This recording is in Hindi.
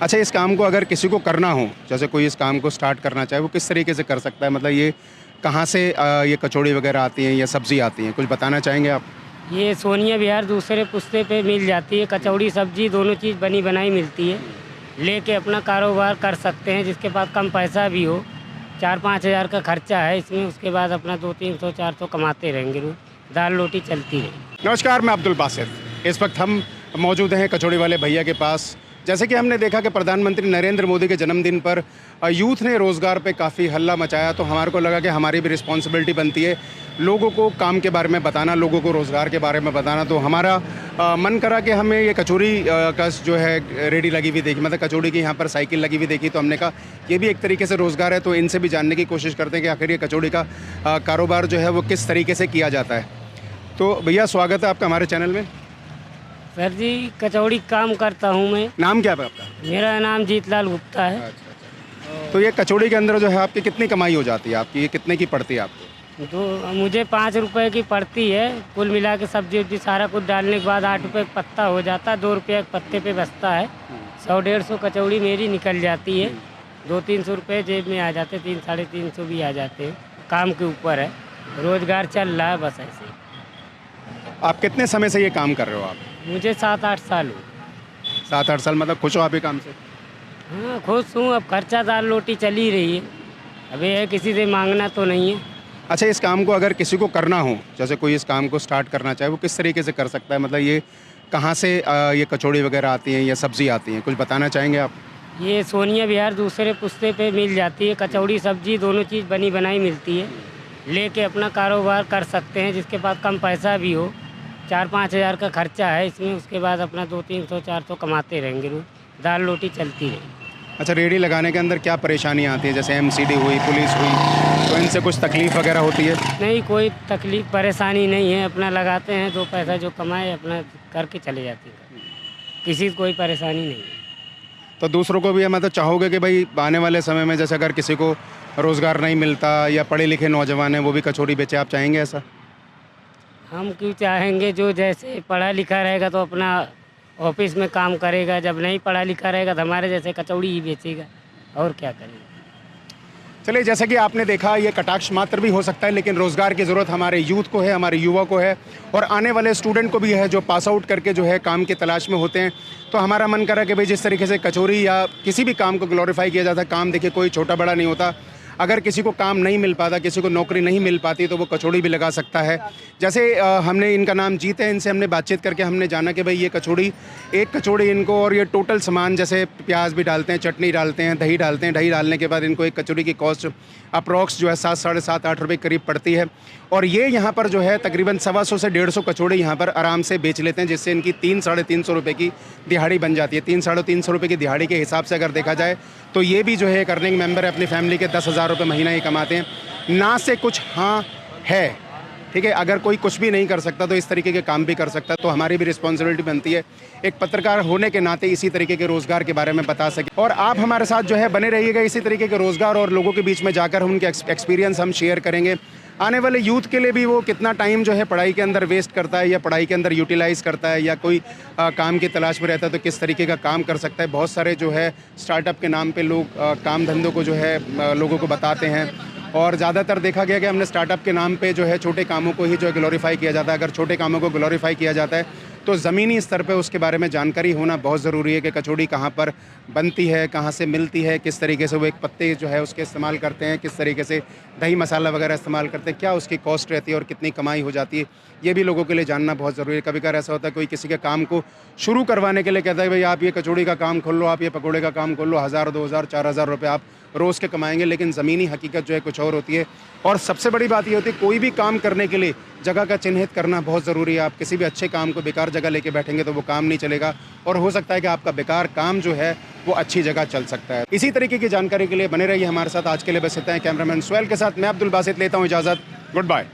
अच्छा, इस काम को अगर किसी को करना हो, जैसे कोई इस काम को स्टार्ट करना चाहे, वो किस तरीके से कर सकता है? मतलब ये कहाँ से ये कचौड़ी वगैरह आती हैं या सब्ज़ी आती हैं? कुछ बताना चाहेंगे आप? ये सोनिया विहार दूसरे पुस्ते पे मिल जाती है। कचौड़ी सब्जी दोनों चीज़ बनी बनाई मिलती है। लेके अपना कारोबार कर सकते हैं, जिसके पास कम पैसा भी हो। 4-5 हज़ार का खर्चा है इसमें, उसके बाद अपना 200-300-400 कमाते रहेंगे रोज। दाल रोटी चलती रहे। नमस्कार, मैं अब्दुल बासित। इस वक्त हम मौजूद हैं कचौड़ी वाले भैया के पास। जैसे कि हमने देखा कि प्रधानमंत्री नरेंद्र मोदी के जन्मदिन पर यूथ ने रोज़गार पे काफ़ी हल्ला मचाया, तो हमारे को लगा कि हमारी भी रिस्पॉन्सिबिलिटी बनती है लोगों को काम के बारे में बताना, लोगों को रोज़गार के बारे में बताना। तो हमारा मन करा कि हमें ये कचौड़ी का जो है रेडी लगी हुई देखी, मतलब कचौड़ी की यहाँ पर साइकिल लगी हुई देखी, तो हमने कहा ये भी एक तरीके से रोज़गार है। तो इनसे भी जानने की कोशिश करते हैं कि आखिर ये कचौड़ी का कारोबार जो है वो किस तरीके से किया जाता है। तो भैया, स्वागत है आपका हमारे चैनल में। सर जी, कचौड़ी काम करता हूँ मैं। नाम क्या है आपका? मेरा नाम जीतलाल गुप्ता है। तो ये कचौड़ी के अंदर जो है आपकी कितनी कमाई हो जाती है? आपकी ये कितने की पड़ती है आपको? तो मुझे 5 रुपए की पड़ती है। कुल मिला के सब्जी उब्जी सारा कुछ डालने के बाद 8 रुपये का पत्ता हो जाता है। 2 रुपये के पत्ते पे बचता है। 100-150 कचौड़ी मेरी निकल जाती है। 200-300 रुपये जेब में आ जाते, 300-350 भी आ जाते हैं। काम के ऊपर है, रोज़गार चल रहा है बस ऐसे ही। आप कितने समय से ये काम कर रहे हो आप? मुझे 7-8 साल हुए। 7-8 साल, मतलब खुश हो आप ये काम से? हाँ, खुश हूँ। अब खर्चा दाल रोटी चल ही रही है। अब ये है, किसी से मांगना तो नहीं है। अच्छा, इस काम को अगर किसी को करना हो, जैसे कोई इस काम को स्टार्ट करना चाहे, वो किस तरीके से कर सकता है? मतलब ये कहाँ से ये कचौड़ी वगैरह आती हैं या सब्ज़ी आती हैं? कुछ बताना चाहेंगे आप? ये सोनिया विहार दूसरे पुस्ते पे मिल जाती है। कचौड़ी सब्जी दोनों चीज़ बनी बनाई मिलती है। लेके अपना कारोबार कर सकते हैं, जिसके पास कम पैसा भी हो। 4-5 हज़ार का खर्चा है इसमें, उसके बाद अपना 200-300-400 कमाते रहेंगे रोज। दाल रोटी चलती रहे। अच्छा, रेडी लगाने के अंदर क्या परेशानियाँ आती हैं? जैसे एमसीडी हुई, पुलिस हुई, तो इनसे कुछ तकलीफ़ वगैरह होती है? नहीं, कोई तकलीफ़ परेशानी नहीं है। अपना लगाते हैं, 2 पैसा जो कमाए अपना करके चले जाते हैं। किसी को कोई परेशानी नहीं है। तो दूसरों को भी मतलब चाहोगे कि भाई आने वाले समय में जैसे अगर किसी को रोज़गार नहीं मिलता या पढ़े लिखे नौजवान हैं, वो भी कचौड़ी बेचे, आप चाहेंगे ऐसा? हम क्यों चाहेंगे? जो जैसे पढ़ा लिखा रहेगा तो अपना ऑफिस में काम करेगा। जब नहीं पढ़ा लिखा रहेगा तो हमारे जैसे कचौड़ी ही बेचेगा, और क्या करेगा। चलिए, जैसा कि आपने देखा, ये कटाक्ष मात्र भी हो सकता है, लेकिन रोज़गार की ज़रूरत हमारे यूथ को है, हमारे युवा को है, और आने वाले स्टूडेंट को भी है, जो पास आउट करके जो है काम की तलाश में होते हैं। तो हमारा मन करा कि भाई जिस तरीके से कचौड़ी या किसी भी काम को ग्लोरीफाई किया जाता है, काम देखिए कोई छोटा बड़ा नहीं होता। अगर किसी को काम नहीं मिल पाता, किसी को नौकरी नहीं मिल पाती, तो वो कचौड़ी भी लगा सकता है। जैसे हमने, इनका नाम जीत है, इनसे हमने बातचीत करके हमने जाना कि भाई ये कचौड़ी, एक कचौड़ी इनको, और ये टोटल सामान जैसे प्याज भी डालते हैं, चटनी डालते हैं, दही डालते हैं, दही डालने के बाद इनको एक कचौड़ी की कॉस्ट अप्रॉक्स जो है 7, साढ़े 7, 8 रुपये करीब पड़ती है। और ये यहाँ पर जो है तकरीबन 125 से 150 कचौड़ी यहाँ पर आराम से बेच लेते हैं, जिससे इनकी 300-350 रुपये की दिहाड़ी बन जाती है। 300-350 रुपये की दिहाड़ी के हिसाब से अगर देखा जाए तो ये भी जो है एक अर्निंग मेंबर है अपनी फैमिली के। 10,000 रुपये महीना ही कमाते हैं। ना से कुछ हाँ है, ठीक है। अगर कोई कुछ भी नहीं कर सकता तो इस तरीके के काम भी कर सकता है। तो हमारी भी रिस्पॉन्सिबिलिटी बनती है एक पत्रकार होने के नाते इसी तरीके के रोज़गार के बारे में बता सके। और आप हमारे साथ जो है बने रहिएगा, इसी तरीके के रोज़गार और लोगों के बीच में जाकर हम उनके एक्सपीरियंस हम शेयर करेंगे। आने वाले यूथ के लिए भी वो कितना टाइम जो है पढ़ाई के अंदर वेस्ट करता है या पढ़ाई के अंदर यूटिलाइज़ करता है, या कोई काम की तलाश में रहता है तो किस तरीके का काम कर सकता है। बहुत सारे जो है स्टार्टअप के नाम पे लोग काम धंधों को जो है लोगों को बताते हैं, और ज़्यादातर देखा गया कि हमने स्टार्टअप के नाम पे जो है छोटे कामों को ही जो है ग्लोरीफाई किया जाता है। अगर छोटे कामों को ग्लोरीफाई किया जाता है तो ज़मीनी स्तर पे उसके बारे में जानकारी होना बहुत ज़रूरी है कि कचौड़ी कहाँ पर बनती है, कहाँ से मिलती है, किस तरीके से वो एक पत्ते जो है उसके इस्तेमाल करते हैं, किस तरीके से दही मसाला वगैरह इस्तेमाल करते हैं, क्या उसकी कॉस्ट रहती है और कितनी कमाई हो जाती है, ये भी लोगों के लिए जानना बहुत ज़रूरी है। कभी कभार ऐसा होता है कोई किसी के काम को शुरू करवाने के लिए कहता है भाई आप ये कचौड़ी का काम खोल लो, आप ये पकौड़े का काम खोल लो, 1000, 2000, 4000 रुपये आप रोज़ के कमाएंगे, लेकिन ज़मीनी हकीकत जो है कुछ और होती है। और सबसे बड़ी बात ये होती है कोई भी काम करने के लिए जगह का चिन्हित करना बहुत ज़रूरी है। आप किसी भी अच्छे काम को बेकार जगह लेके बैठेंगे तो वो काम नहीं चलेगा, और हो सकता है कि आपका बेकार काम जो है वो अच्छी जगह चल सकता है। इसी तरीके की जानकारी के लिए बने रहिए हमारे साथ। आज के लिए बस इतना है। कैमरामैन सुहेल के साथ मैं अब्दुल बासित लेता हूँ इजाज़त। Good bye.